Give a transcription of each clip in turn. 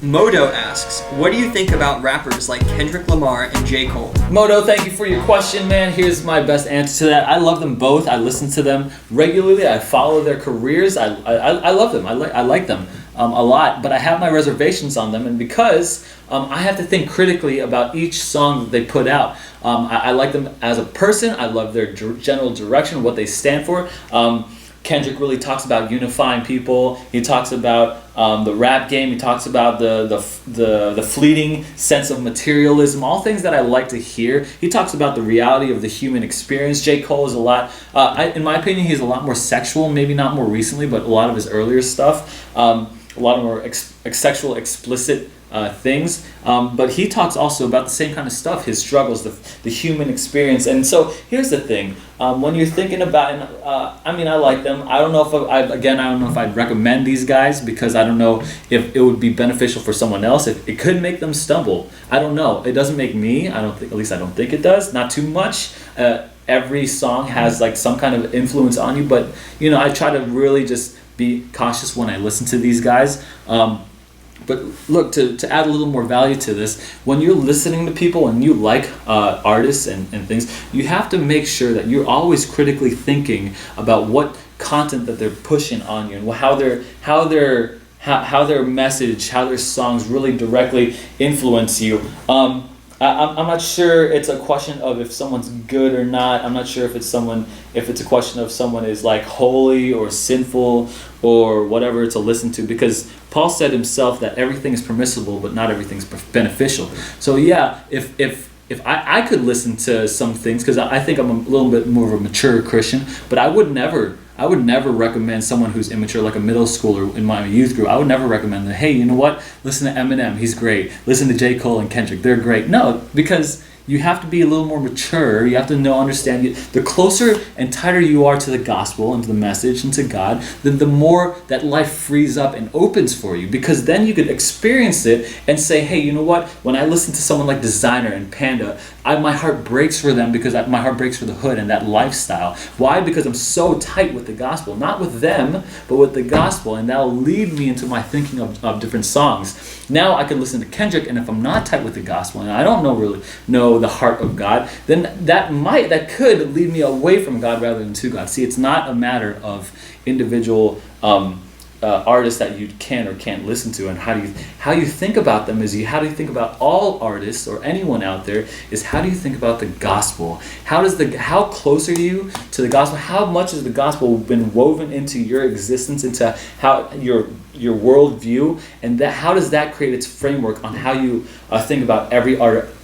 Modo asks, what do you think about rappers like Kendrick Lamar and J. Cole? Modo, thank you for your question, man. Here's my best answer to that. I love them both. I listen to them regularly. I follow their careers. I love them. I like them a lot, but I have my reservations on them, and because I have to think critically about each song that they put out. I like them as a person. I love their general direction, what they stand for. Kendrick really talks about unifying people. He talks about the rap game. He talks about the fleeting sense of materialism, all things that I like to hear. He talks about the reality of the human experience. J. Cole is a lot, in my opinion, he's a lot more sexual, maybe not more recently, but a lot of his earlier stuff, a lot of more sexual, explicit things, but he talks also about the same kind of stuff, his struggles, the human experience. And so here's the thing, when you're thinking about, and I like them. I don't know if I'd recommend these guys, because I don't know if it would be beneficial for someone else. It could make them stumble. I don't know. It doesn't make me. I don't think it does. Not too much. Every song has like some kind of influence on you, but I try to really just be cautious when I listen to these guys. But look, to add a little more value to this, when you're listening to people and you like artists and things, you have to make sure that you're always critically thinking about what content that they're pushing on you, and how their message, how their songs really directly influence you. I'm not sure it's a question of if someone's good or not. I'm not sure if it's a question of someone is like holy or sinful or whatever to listen to, because Paul said himself that everything is permissible, but not everything's beneficial. So yeah, if I could listen to some things, because I think I'm a little bit more of a mature Christian, but I would never recommend someone who's immature, like a middle schooler in my youth group. I would never recommend that, hey, you know what? Listen to Eminem, he's great. Listen to J. Cole and Kendrick, they're great. No, because you have to be a little more mature. You have to understand. The closer and tighter you are to the gospel and to the message and to God, then the more that life frees up and opens for you. Because then you could experience it and say, hey, you know what? When I listen to someone like Designer and Panda, my heart breaks for them, because my heart breaks for the hood and that lifestyle. Why? Because I'm so tight with the gospel. Not with them, but with the gospel. And that'll lead me into my thinking of different songs. Now I can listen to Kendrick, and if I'm not tight with the gospel and I don't really know the heart of God, then that could lead me away from God rather than to God. See, it's not a matter of individual artists that you can or can't listen to, and how you think about them is how do you think about all artists or anyone out there is how do you think about the gospel? How close are you to the gospel? How much has the gospel been woven into your existence, into how your worldview, and how does that create its framework on how you think about every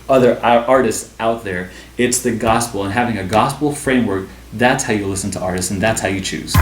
other artist out there? It's the gospel, and having a gospel framework, that's how you listen to artists, and that's how you choose.